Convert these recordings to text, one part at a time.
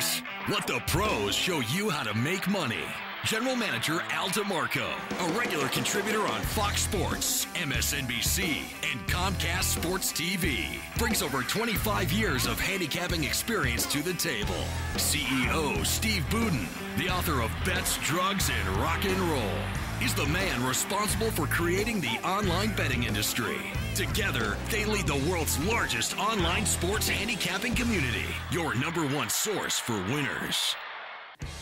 amateurs. Let the pros show you how to make money. General Manager Al DeMarco, a regular contributor on Fox Sports, MSNBC, and Comcast Sports TV, brings over 25 years of handicapping experience to the table. CEO Steve Budin, the author of Bets, Drugs, and Rock and Roll, is the man responsible for creating the online betting industry. Together, they lead the world's largest online sports handicapping community, your #1 source for winners.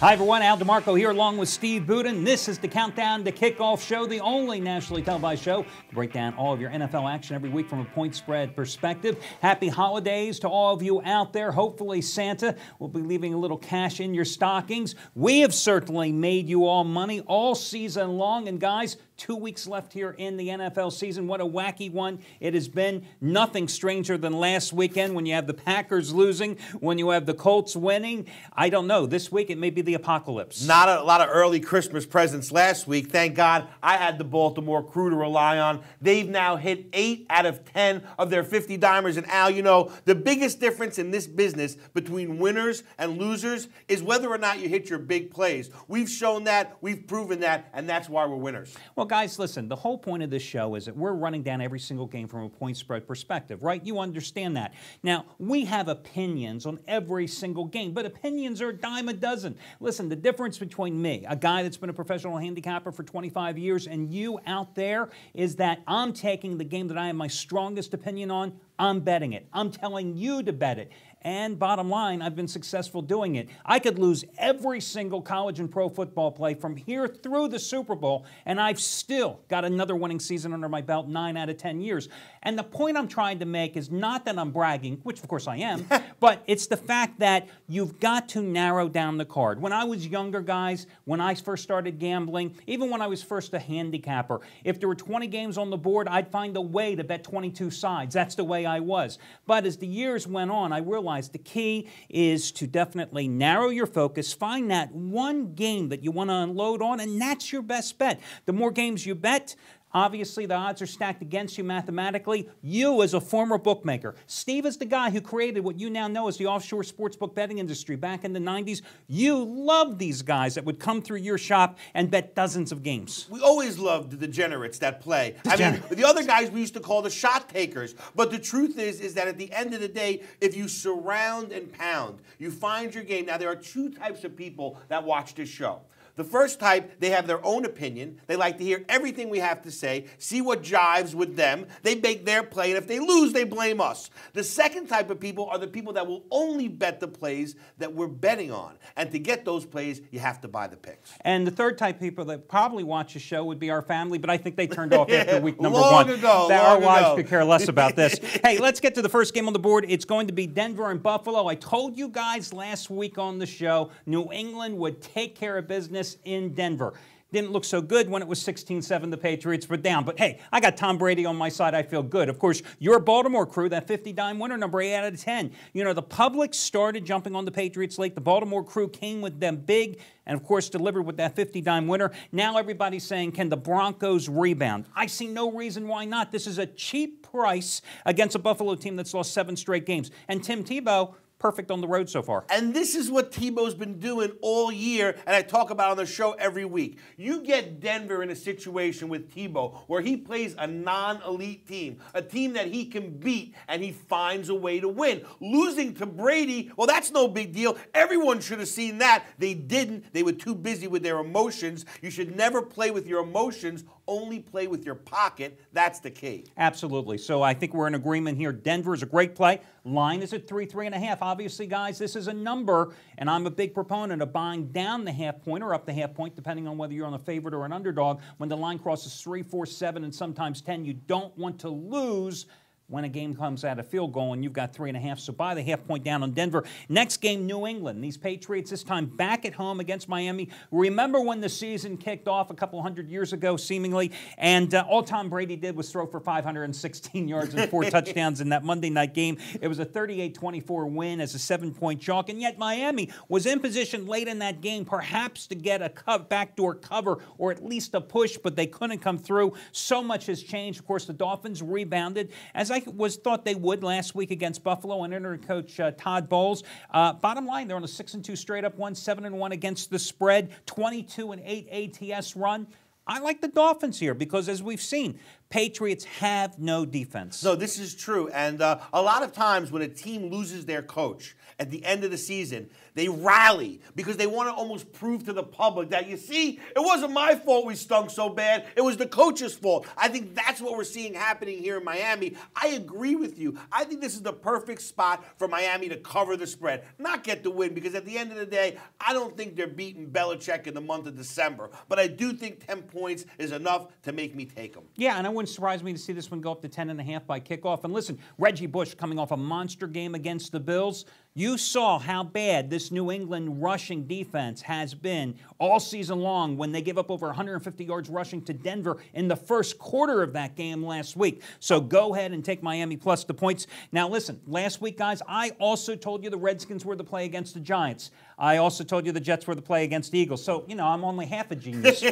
Hi everyone, Al DeMarco here along with Steve Budin. This is the Countdown to Kickoff show, the only nationally televised show to break down all of your NFL action every week from a point spread perspective. Happy holidays to all of you out there. Hopefully Santa will be leaving a little cash in your stockings. We have certainly made you all money all season long. And guys, 2 weeks left here in the NFL season. What a wacky one it has been. Nothing stranger than last weekend when you have the Packers losing, when you have the Colts winning. I don't know. This week it may be the apocalypse. Not a lot of early Christmas presents last week. Thank God I had the Baltimore Crew to rely on. They've now hit 8 out of 10 of their 50-dimers. And Al, you know, the biggest difference in this business between winners and losers is whether or not you hit your big plays. We've shown that, we've proven that, and that's why we're winners. Well, guys, listen, the whole point of this show is that we're running down every single game from a point spread perspective, right? You understand that. Now, we have opinions on every single game, but opinions are a dime a dozen. Listen, the difference between me, a guy that's been a professional handicapper for 25 years, and you out there is that I'm taking the game that I have my strongest opinion on, I'm betting it. I'm telling you to bet it. And bottom line, I've been successful doing it. I could lose every single college and pro football play from here through the Super Bowl, and I've still got another winning season under my belt 9 out of 10 years. And the point I'm trying to make is not that I'm bragging, which of course I am, but it's the fact that you've got to narrow down the card. When I was younger, guys, when I first started gambling, even when I was first a handicapper, if there were 20 games on the board, I'd find a way to bet 22 sides. That's the way I was. But as the years went on, I realized the key is to definitely narrow your focus, find that one game that you want to unload on, and that's your best bet. The more games you bet, obviously, the odds are stacked against you mathematically. You, as a former bookmaker, Steve is the guy who created what you now know as the offshore sportsbook betting industry back in the 90s. You loved these guys that would come through your shop and bet dozens of games. We always loved the degenerates that play. I mean, the other guys we used to call the shot takers. But the truth is that at the end of the day, if you surround and pound, you find your game. Now, there are 2 types of people that watch this show. The first type, they have their own opinion. They like to hear everything we have to say, see what jives with them. They make their play, and if they lose, they blame us. The second type of people are the people that will only bet the plays that we're betting on. And to get those plays, you have to buy the picks. And the third type of people that probably watch the show would be our family, but I think they turned off after week number long 1. Ago, our long wives ago. could care less about this. Hey, let's get to the first game on the board. It's going to be Denver and Buffalo. I told you guys last week on the show, New England would take care of business in Denver. Didn't look so good when it was 16-7, the Patriots were down. But hey, I got Tom Brady on my side. I feel good. Of course, your Baltimore Crew, that 50-dime winner number, 8 out of 10. You know, the public started jumping on the Patriots late. The Baltimore Crew came with them big and, of course, delivered with that 50-dime winner. Now everybody's saying, can the Broncos rebound? I see no reason why not. This is a cheap price against a Buffalo team that's lost 7 straight games. And Tim Tebow, perfect on the road so far. And this is what Tebow's been doing all year, and I talk about on the show every week. You get Denver in a situation with Tebow where he plays a non-elite team, a team that he can beat, and he finds a way to win. Losing to Brady, well, that's no big deal. Everyone should have seen that. They didn't. They were too busy with their emotions. You should never play with your emotions, only play with your pocket. That's the key. Absolutely. So I think we're in agreement here. Denver is a great play. Line is at 3.5. Obviously, guys, this is a number, and I'm a big proponent of buying down the half point or up the half point, depending on whether you're on a favorite or an underdog. When the line crosses 3, 4, 7, and sometimes 10, you don't want to lose when a game comes out of field goal and you've got 3.5, so buy the half point down on Denver. Next game, New England. These Patriots this time back at home against Miami. Remember when the season kicked off a couple hundred years ago, seemingly, and all Tom Brady did was throw for 516 yards and 4 touchdowns in that Monday night game. It was a 38-24 win as a 7-point chalk, and yet Miami was in position late in that game, perhaps to get a backdoor cover or at least a push, but they couldn't come through. So much has changed. Of course, the Dolphins rebounded. As I thought they would last week against Buffalo under coach Todd Bowles. Bottom line, they're on a 6-2 straight up run, 7-1 against the spread, 22-8 ATS run. I like the Dolphins here because, as we've seen, Patriots have no defense. No, this is true. And a lot of times when a team loses their coach at the end of the season, they rally because they want to almost prove to the public that, you see, it wasn't my fault we stunk so bad. It was the coach's fault. I think that's what we're seeing happening here in Miami. I agree with you. I think this is the perfect spot for Miami to cover the spread, not get the win, because at the end of the day, I don't think they're beating Belichick in the month of December. But I do think 10 points is enough to make me take them. Yeah, and it wouldn't surprise me to see this one go up to 10.5 by kickoff. And listen, Reggie Bush coming off a monster game against the Bills. You saw how bad this New England rushing defense has been all season long when they gave up over 150 yards rushing to Denver in the first quarter of that game last week. So go ahead and take Miami plus the points. Now listen, last week, guys, I also told you the Redskins were the play against the Giants. I also told you the Jets were the play against the Eagles. So, you know, I'm only half a genius,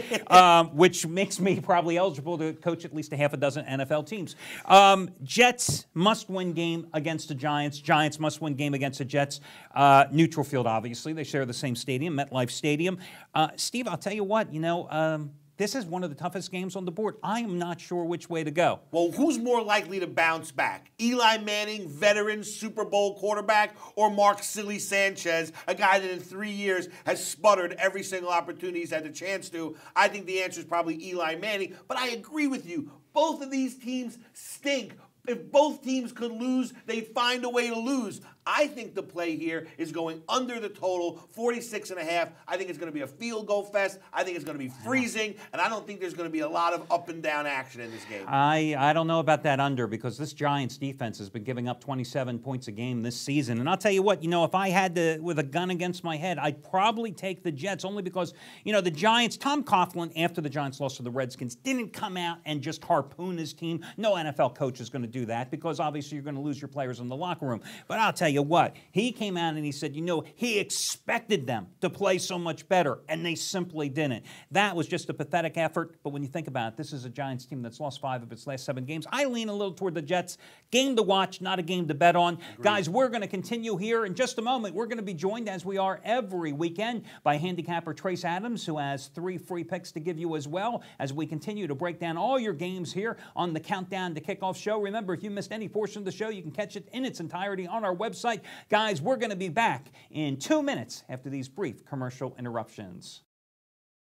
which makes me probably eligible to coach at least a half a dozen NFL teams. Jets must-win game against the Giants. Giants must-win game against the Jets. Neutral field, obviously. They share the same stadium, MetLife Stadium. Steve, I'll tell you what, you know, this is one of the toughest games on the board. I am not sure which way to go. Well, who's more likely to bounce back? Eli Manning, veteran Super Bowl quarterback, or Mark Silly Sanchez, a guy that in 3 years has sputtered every single opportunity he's had the chance to? I think the answer is probably Eli Manning, but I agree with you. Both of these teams stink. If both teams could lose, they'd find a way to lose. I think the play here is going under the total, 46.5. I think it's going to be a field goal fest. I think it's going to be freezing, and I don't think there's going to be a lot of up and down action in this game. I don't know about that under, because this Giants defense has been giving up 27 points a game this season. And I'll tell you what, you know, if I had to, with a gun against my head, I'd probably take the Jets, only because, you know, the Giants, Tom Coughlin, after the Giants lost to the Redskins, didn't come out and just harpoon his team. No NFL coach is going to do that, because obviously you're going to lose your players in the locker room. But I'll tell you what, he came out and he said, you know, he expected them to play so much better, and they simply didn't. That was just a pathetic effort. But when you think about it, this is a Giants team that's lost 5 of its last 7 games. I lean a little toward the Jets. Game to watch, not a game to bet on. Agreed. Guys, we're going to continue here in just a moment. We're going to be joined, as we are every weekend, by handicapper Trace Adams, who has 3 free picks to give you as well, as we continue to break down all your games here on the Countdown to Kickoff show. Remember, if you missed any portion of the show, you can catch it in its entirety on our website. Guys, we're going to be back in 2 minutes after these brief commercial interruptions.